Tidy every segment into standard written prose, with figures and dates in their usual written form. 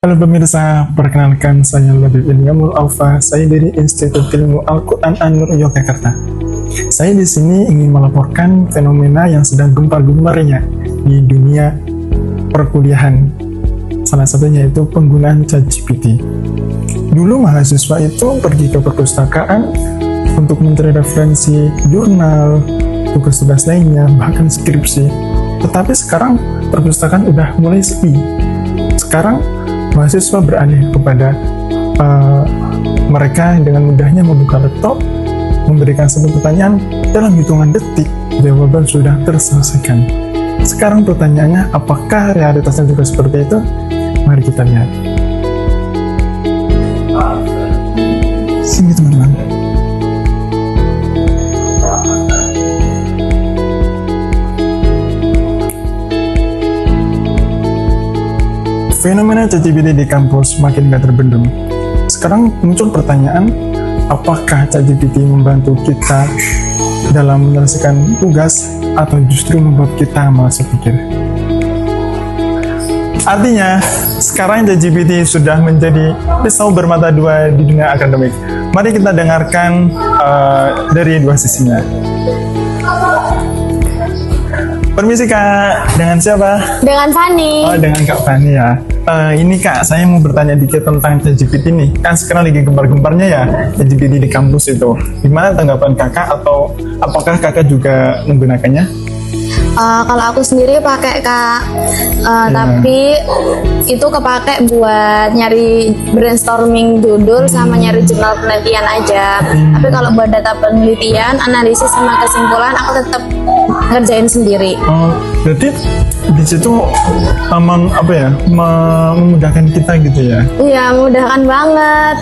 Halo pemirsa, perkenalkan saya Labib Ilyamul Alfa, saya dari Institut Ilmu Al-Quran An-Nur Yogyakarta. Saya di sini ingin melaporkan fenomena yang sedang gempar-gembarnya di dunia perkuliahan. Salah satunya itu penggunaan ChatGPT. Dulu mahasiswa itu pergi ke perpustakaan untuk mencari referensi jurnal, tugas-tugas lainnya, bahkan skripsi. Tetapi sekarang perpustakaan udah mulai sepi. Sekarang mahasiswa beralih kepada mereka dengan mudahnya membuka laptop, memberikan satu pertanyaan, dalam hitungan detik jawaban sudah terselesaikan. Sekarang pertanyaannya, apakah realitasnya juga seperti itu? Mari kita lihat. Sini teman-teman. Fenomena ChatGPT di kampus makin gak terbendung. Sekarang muncul pertanyaan, apakah ChatGPT membantu kita dalam menyelesaikan tugas atau justru membuat kita malas berpikir? Artinya, sekarang ChatGPT sudah menjadi pisau bermata dua di dunia akademik. Mari kita dengarkan dari dua sisinya. Permisi Kak, dengan siapa? Dengan Fani. Oh, dengan Kak Fani ya. Ini Kak, saya mau bertanya dikit tentang ChatGPT nih. Kan sekarang lagi gembar-gembarnya ya ChatGPT di kampus itu. Gimana tanggapan Kakak atau apakah Kakak juga menggunakannya? Kalau aku sendiri pakai Kak, tapi itu kepake buat nyari brainstorming judul sama nyari jurnal penelitian aja. Tapi kalau buat data penelitian, analisis sama kesimpulan aku tetap ngerjain sendiri. Oh, berarti di situ memudahkan kita gitu ya? Iya, memudahkan banget.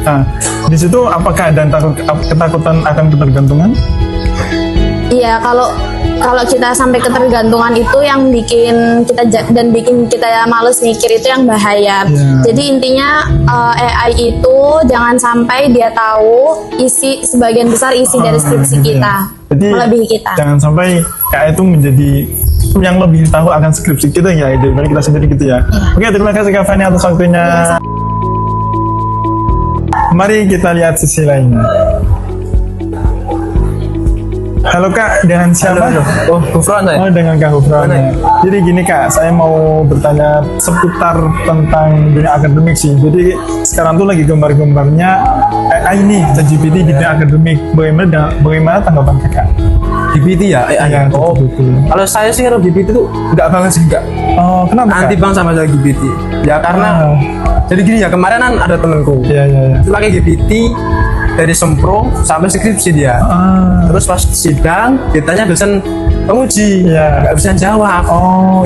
Nah, di situ apakah ada ketakutan akan ketergantungan? Iya, kalau kita sampai ketergantungan itu yang bikin kita males mikir, itu yang bahaya. Yeah. Jadi intinya AI itu jangan sampai dia tahu sebagian besar isi dari skripsi kita, Jadi, melebihi kita. Jangan sampai AI itu menjadi yang lebih tahu akan skripsi kita ya daripada kita sendiri gitu ya. Oke, terima kasih Kak Fani atas waktunya. Mari kita lihat sisi lainnya. Halo Kak, dengan siapa? Oh, Gufran ya? Oh, dengan Kak Gufran. Jadi gini Kak, saya mau bertanya seputar tentang dunia akademik sih. Jadi sekarang tuh lagi gembar-gembarnya AI nih, ChatGPT di dunia akademik. Bagaimana tanggapan Kakak? GPT ya? AI ya? Oh, GPT. kalau saya sih kalau GPT tuh enggak banget sih, enggak. Oh, kenapa Anti Kak? bang sama saya GPT. Ya karena, jadi gini ya, kemarin kan ada temenku. Iya. Itu pakai GPT dari sempro sampai skripsi dia. Terus pas sidang ditanya dosen penguji, nggak bisa jawab.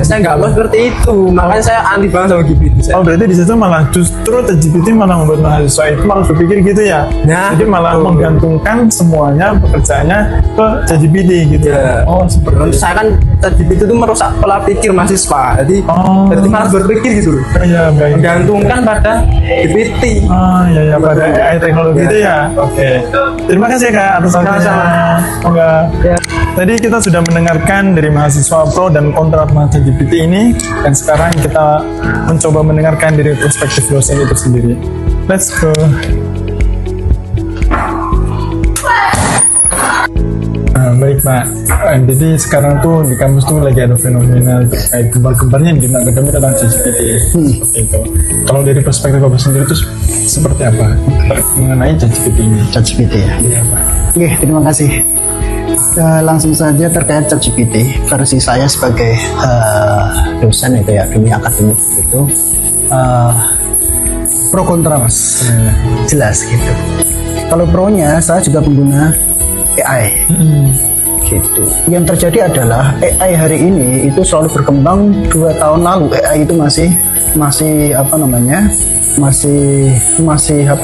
Saya nggak mau seperti itu, makanya saya anti banget sama GPT. Berarti di situ malah justru ChatGPT malah membuat mahasiswa itu malah berpikir gitu ya. Jadi malah menggantungkan semuanya pekerjaannya ke ChatGPT gitu. Ya. Seperti itu. Saya kan ChatGPT itu merusak pola pikir mahasiswa. Jadi malah berpikir gitu. Iya, baik. Menggantungkan pada GPT. Ya pada AI teknologi itu ya. Oke. Terima kasih Kak atas waktunya. Ya. Tadi kita sudah mendengarkan dari mahasiswa pro dan kontra tentang ChatGPT ini, dan sekarang kita mencoba mendengarkan dari perspektif dosen itu sendiri. Let's go. Baik Pak, jadi sekarang tuh di kampus tuh lagi ada fenomena kayak gembar-gembarnya di dunia akademik tentang ChatGPT. Seperti itu. Kalau dari perspektif Bapak sendiri itu seperti apa mengenai ChatGPT ini? ChatGPT ya? Iya Pak. Oke, terima kasih. Langsung saja terkait ChatGPT, versi saya sebagai dosen itu ya, dunia akademik itu pro kontra mas, jelas gitu. Kalau pro-nya saya juga pengguna AI. Gitu. Yang terjadi adalah AI hari ini itu selalu berkembang. 2 tahun lalu AI itu masih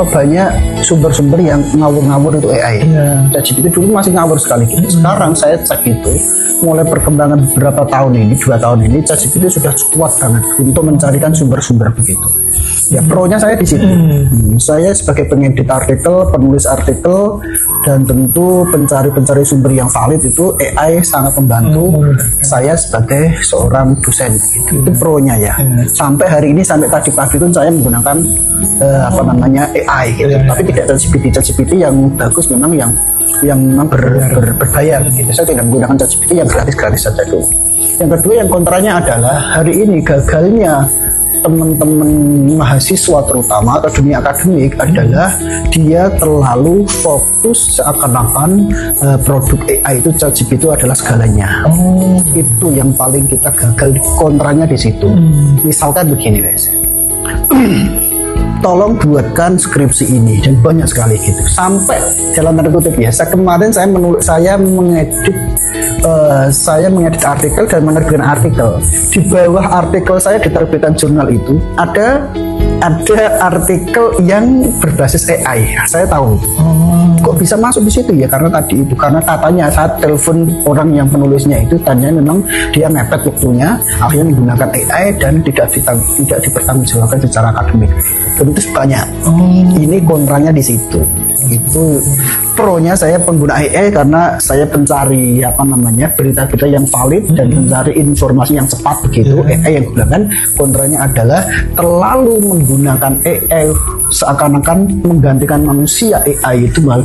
banyak sumber-sumber yang ngawur-ngawur itu AI. ChatGPT dulu masih ngawur sekali gitu. Sekarang saya cek itu mulai perkembangan beberapa tahun ini, 2 tahun ini ChatGPT sudah kuat banget untuk mencarikan sumber-sumber begitu. Ya pro-nya saya di situ. Saya sebagai pengedit artikel, penulis artikel, dan tentu pencari sumber yang valid itu AI sangat membantu saya sebagai seorang dosen. Itu pro-nya ya. Sampai hari ini, sampai tadi pagi itu saya menggunakan AI gitu. Tapi tidak ChatGPT yang bagus, memang yang memang berbayar gitu. Saya tidak menggunakan ChatGPT yang gratis saja dulu. Yang kedua, yang kontranya adalah hari ini gagalnya teman-teman mahasiswa terutama atau dunia akademik adalah dia terlalu fokus seakan-akan produk AI itu ChatGPT itu adalah segalanya. Itu yang paling kita gagal, kontranya di situ. Misalkan begini guys, tolong buatkan skripsi ini, dan banyak sekali gitu. Sampai dalam tanda kutip biasa kemarin saya mengedit artikel dan menerbitkan artikel. Di bawah artikel saya diterbitkan jurnal itu ada artikel yang berbasis AI. Saya tahu. Kok bisa masuk di situ ya? Karena katanya saat telepon orang yang penulisnya itu tanya memang dia mepet waktunya, akhirnya menggunakan AI dan tidak dipertanggungjawabkan secara akademik. Dan itu banyak. Ini kontranya di situ. Itu pro-nya saya pengguna AI karena saya pencari berita-berita yang valid dan mencari informasi yang cepat begitu. AI yang gunakan. Kontranya adalah terlalu menggunakan AI seakan-akan menggantikan manusia. AI itu malah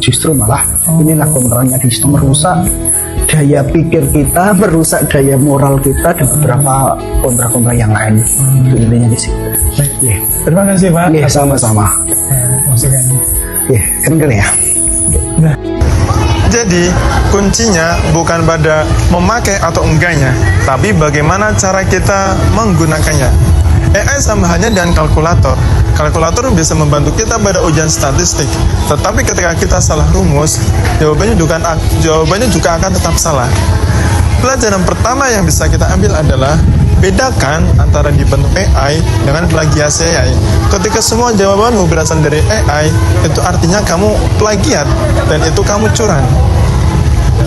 inilah kontranya di situ, merusak daya pikir kita, merusak daya moral kita, dan beberapa kontra-kontra yang lain. Itu intinya di situ. Terima kasih Pak. Sama-sama. Masukannya. Keren ya. Jadi, kuncinya bukan pada memakai atau enggaknya, tapi bagaimana cara kita menggunakannya. AI sama halnya dengan kalkulator. Kalkulator bisa membantu kita pada ujian statistik, tetapi ketika kita salah rumus, jawabannya juga akan tetap salah. Pelajaran pertama yang bisa kita ambil adalah bedakan antara dibentuk AI dengan plagiasi AI. Ketika semua jawabanmu berasal dari AI, itu artinya kamu plagiat dan itu kamu curang.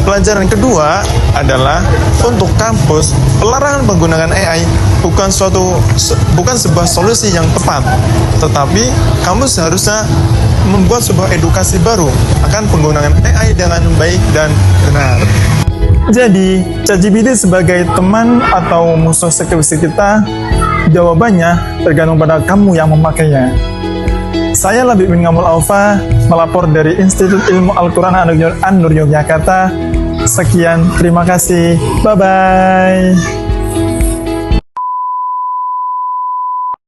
Pelajaran kedua adalah untuk kampus, pelarangan penggunaan AI bukan sebuah solusi yang tepat, tetapi kampus seharusnya membuat sebuah edukasi baru akan penggunaan AI dengan baik dan benar. Jadi, ChatGPT sebagai teman atau musuh skripsi kita, jawabannya tergantung pada kamu yang memakainya. Saya Labib bin Ngamul Aufa, melapor dari Institut Ilmu Al-Quran An-Nur Yogyakarta. Sekian, terima kasih. Bye-bye.